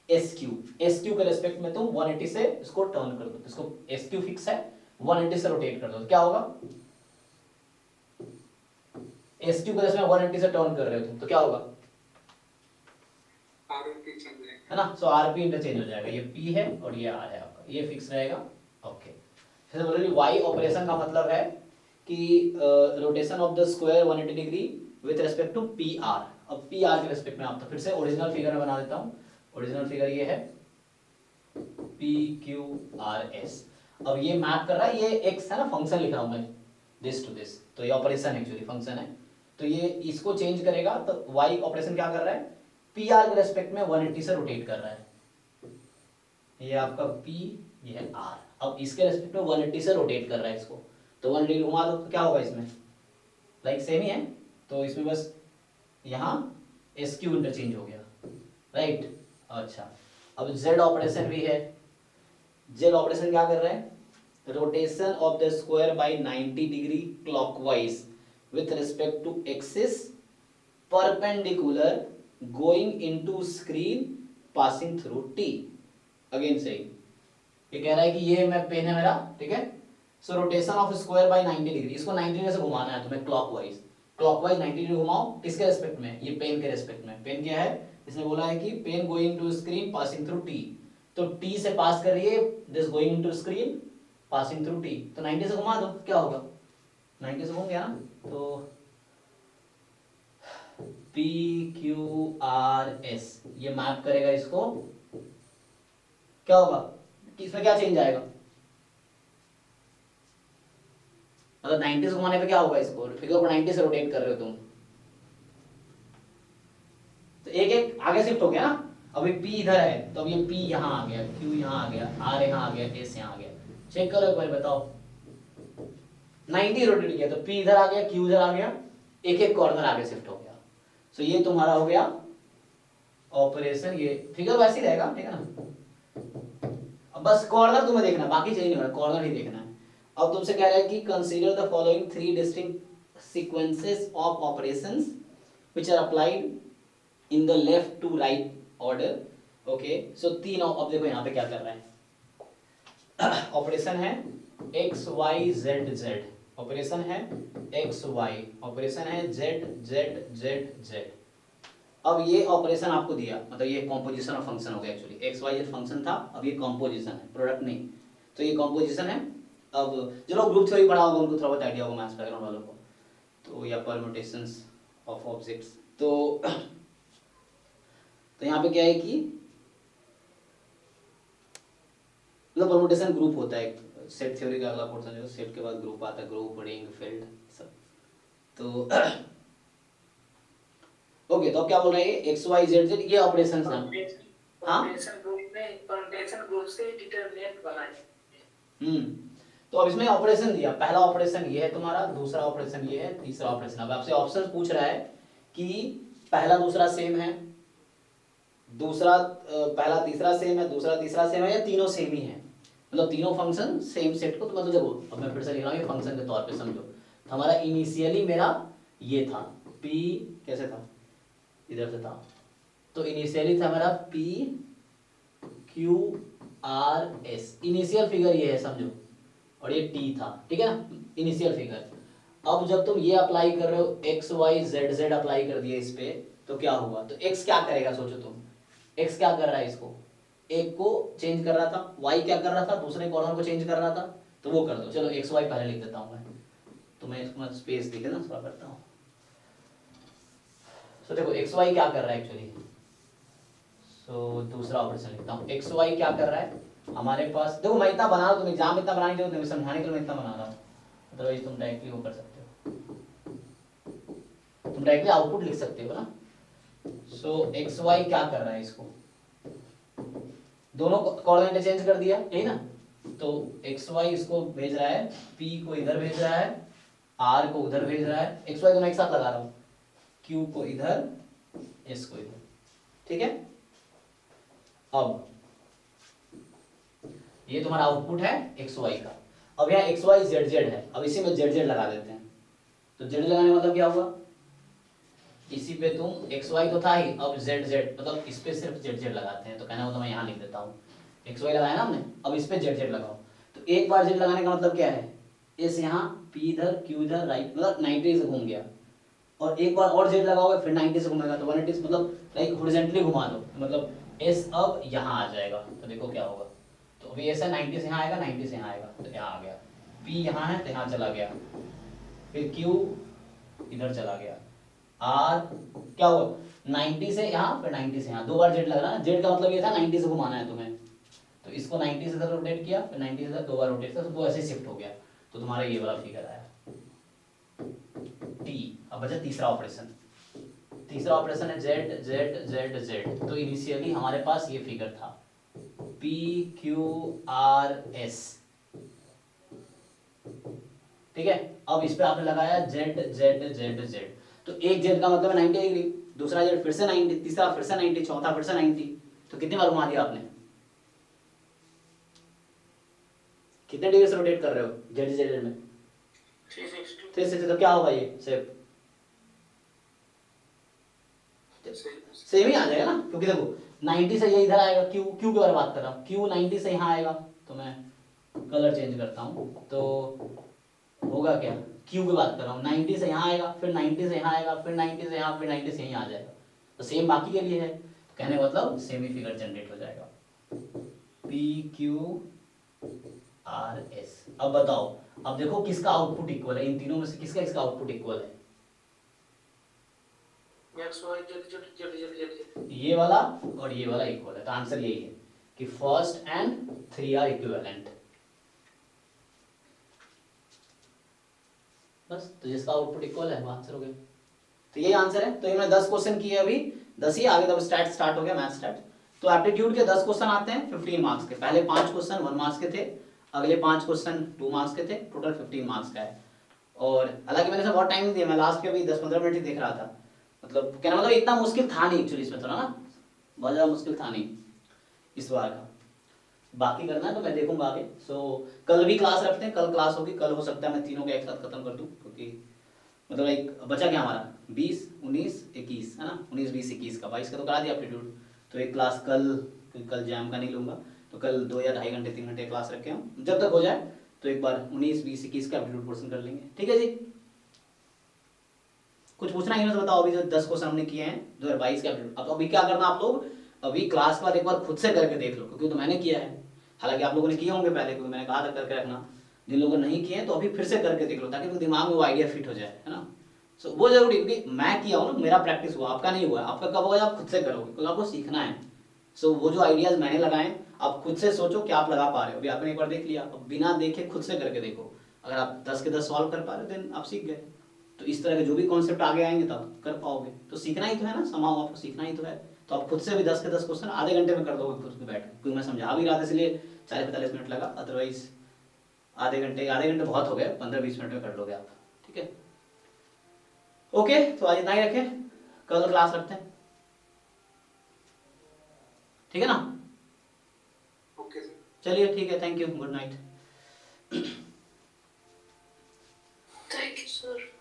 SQ के रिस्पेक्ट में तुम 180 से इसको टर्न कर दो, इसको SQ फिक्स है, 180 से रोटेट कर दो, क्या होगा, SQ के रिस्पेक्ट में 180 से टर्न कर रहे हो तुम, तो क्या होगा, है ना। सो RP इंटरचेंज हो जाएगा, ये P है और ये R है आपका, ये फिक्स रहेगा, ओके। फिर बोल रहे Y ऑपरेशन का मतलब है कि rotation of the square 180 degree with respect to PR। अब PR के रिस्पेक्ट में आप, तो फिर से ओरिजिनल फिगर में बना देता हूँ, ओरिजिनल फिगर ये है PQRS। अब ये मैप कर रहा है, ये x है ना, फंक्शन लिख रहा हूँ मैं, दिस टू दिस, तो ये ऑपरेशन एक्चुअली फंक्शन है, तो ये इसको चेंज करेगा, तो y ऑपरेशन क्या कर रहा है, PR के रेस्पेक्ट में 180 से रोटेट कर रहा है, ये आपका P, ये है R। अब इसके रेस्पेक्ट में 180 से रोटेट कर रहा है इसको, तो 180 घुमा दो तो क्या होगा इसमें, लाइक सेम ही है, तो इसमें बस यहाँ SQ इंटरचेंज हो गया, राइट। अच्छा, अब Z ऑपरेशन भी है, Z ऑपरेशन क्या कर रहा है, rotation of the square by 90 degree clockwise with respect to axis perpendicular going into screen passing through T। Again सही, ये कह रहा है कि ये मैं पेन है मेरा, ठीक है। So rotation of square by 90 degree, इसको 90 डिग्री से घुमाना है तुम्हें क्लॉकवाइज, क्लॉकवाइज 90 डिग्री घुमाओ, किसके रेस्पेक्ट में, ये पेन के रेस्पेक्ट में। पेन क्या है, इसने बोला है कि pen going to screen passing through T, तो T से पास कर रही है, this going into screen passing through T, तो 90 से घुमा दो, क्या होगा, 90 से घूम गया ना, तो पी क्यू आर एस, ये मैप करेगा इसको, क्या होगा कि इसमें क्या चेंज आएगा, मतलब 90 से घुमाने पे क्या होगा, इसको फिगर को 90 से रोटेट कर रहे हो तुम, तो एक एक आगे शिफ्ट हो गया ना। अभी P इधर है तो अब ये P यहाँ आ गया, Q यहाँ आ गया, R यहाँ आ गया, S यहाँ आ गया। चेक करो एक बार, बताओ 90 रोटेट किया तो P इधर आ गया, Q इधर आ गया, एक एक कॉर्नर आगे शिफ्ट हो गया। सो ये तुम्हारा हो गया ऑपरेशन, ये फिगर वैसे ही रहेगा, ठीक है ना। अब बस कॉर्नर तुम्हें देखना, बाकी चाहिए नहीं होना, कॉर्नर ही देखना है। अब तुमसे कह रहा है कि consider the following 3 distinct sequences of operations which are applied in the left to right order. Okay, so तीन, अब देखो यहाँ पे क्या कर रहा है, ऑपरेशन है X Y Z Z, operation है एक्स वाई, ऑपरेशन है जेड जेड जेड जेड। अब ये ऑपरेशन आपको दिया, मतलब ये कॉम्पोजिशन ऑफ फंक्शन हो गया, actually X Y Z function था, अब ये कॉम्पोजिशन है, प्रोडक्ट नहीं, तो ये कॉम्पोजिशन है। अब जो लोग ग्रुप थ्योरी पढ़ा होगा उनको थोड़ा बहुत आइडिया होगा मैथ्स बैकग्राउंड वालों को, तो या परम्यूटेशंस ऑफ ऑब्जेक्ट्स, तो यहाँ पे क्या है कि मतलब परम्यूटेशन ग्रुप होता है, सेट थ्योरी का अगला पोर्शन जो सेट के बाद ग्रुप आता है, ग्रुप रिंग फील्ड सब। तो ओके, तो अब क्या बोल रहे हैं, एक्स वाई जेड जेड ये ऑपरेशंस हैं। हाँ, परम्यूटेशन ग्रुप से डिटरमिनेंट बनाए। तो अब इसमें ऑपरेशन दिया, पहला ऑपरेशन ये है तुम्हारा, दूसरा ऑपरेशन ये है, तीसरा ऑपरेशन। अब आपसे ऑप्शन पूछ रहा है कि पहला दूसरा सेम है, दूसरा पहला तीसरा सेम है, दूसरा तीसरा सेम है, या तीनों सेम ही है, मतलब तीनों फंक्शन सेम सेट को। तो मतलब देखो, अब मैं फिर से लिख रहा हूँ, ये फंक्शन के तौर पे समझो। तो हमारा इनिशियली मेरा ये था P, कैसे था, इधर से था, तो इनिशियली था मेरा P Q R S, initial figure ये है समझो, और ये T था, ठीक है ना, इनिशियल फिगर। अब जब तुम ये अप्लाई कर रहे हो, X Y Z Z apply कर दिए इस पे, तो क्या हुआ, तो x क्या करेगा सोचो तुम, x क्या कर रहा है, इसको एक को चेंज कर रहा था, y क्या कर रहा था, दूसरे कॉलम को चेंज कर रहा था, तो वो कर दो। चलो एक्स वाई पहले लिख देता हूँ मैं, तो मैं इसको स्पेस देके ना थोड़ा करता हूँ। सो देखो एक्स वाई क्या कर रहा है एक्चुअली, सो दूसरा ऑपरेशन लिखता हूँ, एक्स वाई क्या कर रहा है हमारे पास। देखो मैं इतना बना रहा हूँ, तुम एग्जाम इतना बनाने की जरूरत नहीं, समझाने के लिए मैं इतना बना रहा हूँ, अदरवाइज तुम डायरेक्टली वो कर सकते हो, तुम डायरेक्टली आउटपुट लिख सकते हो ना। सो एक्स वाई क्या कर रहा है, इसको दोनों कोऑर्डिनेट चेंज कर दिया, यही ना। तो एक्स वाई इसको भेज रहा है, पी को इधर भेज रहा है, आर को उधर भेज रहा है, एक्स वाई दोनों एक साथ लगा रहा हूँ, क्यू को इधर, एस को इधर, ठीक है। अब ये तुम्हारा आउटपुट है एक्स वाई का। अब यहाँ एक्स वाई जेड जेड है, अब इसी में जेड जेड लगा देते हैं। तो जेड लगाने का मतलब क्या हुआ, इसी पे तुम एक्स वाई तो था ही, अब जेड जेड, मतलब इस पे सिर्फ जेड जेड लगाते हैं। तो कहना हो तो मैं यहाँ लिख देता हूँ, एक्स वाई लगाया ना हमने, अब इस पे जेड जेड लगाओ। तो एक बार जेड लगाने का मतलब क्या है, इस यहाँ पी इधर क्यू इधर राइट, मतलब 90 से घूम गया, और एक बार और जेड लगाओगे फिर 90 से घूमेगा, तो 180 मतलब लाइक हॉरिजॉन्टली घुमा दो, मतलब एस अब यहाँ आ जाएगा। तो देखो क्या होगा, तो अभी ऐसा 90 से यहाँ आएगा, 90 से यहाँ आएगा, तो यहाँ आ गया, पी यहाँ है तो यहाँ चला गया, फिर क्यू इधर चला गया, आर क्या हुआ 90 से यहाँ, फिर 90 से यहाँ, दो बार जेड लग रहा है। जेड का मतलब ये था 90 से घुमाना है तुम्हें, तो इसको 90 से इधर रोटेट किया, फिर 90 से इधर दो बार रोटेट किया, तो वो ऐसे शिफ्ट हो गया। तो तुम्हारा ये वाला फिगर आया टी। अब बचा तीसरा ऑपरेशन, तीसरा ऑपरेशन है जेड जेड जेड जेड। तो इनिशियली हमारे पास ये फिगर था पी क्यू आर एस, ठीक है। अब इस पे आपने लगाया जेड जेड जेड जेड, तो एक जेड का मतलब 90 डिग्री, दूसरा जेड फिर से 90, तीसरा फिर से 90, चौथा फिर से 90। तो कितनी बार घुमा दिया आपने, कितने डिग्री से रोटेट कर रहे हो जेड जेड में, 360। तो क्या होगा ये शेप, सेम ही आ जाएगा ना, क्योंकि देखो 90 से ये इधर आएगा, क्यू क्यू के बारे में बात कर रहा हूँ, क्यू 90 से यहाँ आएगा। तो मैं कलर चेंज करता हूँ, तो होगा क्या, क्यू की बात कर रहा हूँ, 90 से यहाँ आएगा, फिर 90 से यहाँ आएगा, फिर 90 से यहाँ, फिर 90 से यहाँ आ जाएगा। तो सेम बाकी के लिए है, तो कहने का मतलब सेम ही फिगर जनरेट हो जाएगा, पी क्यू आर एस। अब बताओ, अब देखो किसका आउटपुट इक्वल है, इन तीनों में से किसका इसका आउटपुट इक्वल है। X Y Z Z Z Z Z Z. ये वाला और ये वाला इक्वल है, तो आंसर यही है कि फर्स्ट एंड 3 आर इक्विवेलेंट। बस, तो जिसका आउटपुट इक्वल है वो आंसर हो गया। तो यही आंसर है। तो ये मैंने 10 क्वेश्चन किए अभी, 10 ही आगे, तब स्टार्ट हो गया मैथ स्टार्ट। तो एप्टीट्यूड के 10 क्वेश्चन आते हैं 15 मार्क्स के। पहले 5 क्वेश्चन 1 मार्क्स के थे, अगले 5 क्वेश्चन 2 मार्क्स के थे, टोटल 15 मार्क्स का है। और हालांकि मैंने बहुत टाइम नहीं दिया, मैं लास्ट के अभी 10-15 मिनट ही देख रहा था। मतलब कहना मतलब इतना मुश्किल था नहीं एक्चुअली इसमें, थोड़ा ना बहुत ज़्यादा मुश्किल था नहीं इस बार का। बाकी करना है तो मैं देखूंगा आगे। सो कल भी क्लास रखते हैं, कल क्लास होगी। कल हो सकता है मैं तीनों का एक साथ खत्म कर दूं, क्योंकि मतलब एक बचा क्या हमारा 20, 19, 21 है ना, 19, 20, 21 का 22 का तो करा दिया एप्टीट्यूड। तो एक क्लास कल, क्योंकि कल जैम का नहीं लूँगा, तो कल 2 या 2.5 घंटे 3 घंटे क्लास रखे हम, जब तक हो जाए तो एक बार 19, 20, 21 का एप्टीट्यूड पोर्शन कर लेंगे। ठीक है जी, कुछ पूछना है तो बताओ। अभी जो 10 क्वेश्चन हमने किए हैं 2022 के एप्टीट्यूड, अब अभी क्या करना आप लोग, अभी क्लास के बाद एक बार खुद से करके देख लो, क्योंकि तो मैंने किया है। हालांकि आप लोगों ने किए होंगे पहले, क्योंकि मैंने कहा था करके रखना। जिन लोगों ने नहीं किए हैं तो अभी फिर से करके देख लो, ताकि तो दिमाग में वो आइडिया फिट हो जाए, है ना। सो वो जरूरी, क्योंकि मैं किया हूँ ना, मेरा प्रैक्टिस हुआ, आपका नहीं हुआ। आपका कब होगा, आप खुद से करोगे, क्योंकि आपको सीखना है। सो वो जो आइडियाज मैंने लगाए, आप खुद से सोचो क्या आप लगा पा रहे हो। अभी आपने एक बार देख लिया, अब बिना देखे खुद से करके देखो। अगर आप 10 के 10 सॉल्व कर पा रहे हो, देन आप सीख गए। तो इस तरह के जो भी कॉन्सेप्ट आगे आएंगे तब कर पाओगे। तो सीखना ही तो है ना, समाओ आपको सीखना ही तो है। तो आप खुद से भी 10 के 10 क्वेश्चन आधे घंटे में कर दोगे खुद से बैठ के, क्योंकि मैं समझा भी रहा था इसलिए 40-45 मिनट लगा। अदरवाइज आधे घंटे बहुत हो गए, 15-20 मिनट में कर लोगे आप। ठीक है, ओके। तो आज इतना ही रखें, कल क्लास रखते हैं, ठीक है ना। Okay sir. चलिए ठीक है, thank you, good night. Thank you, sir.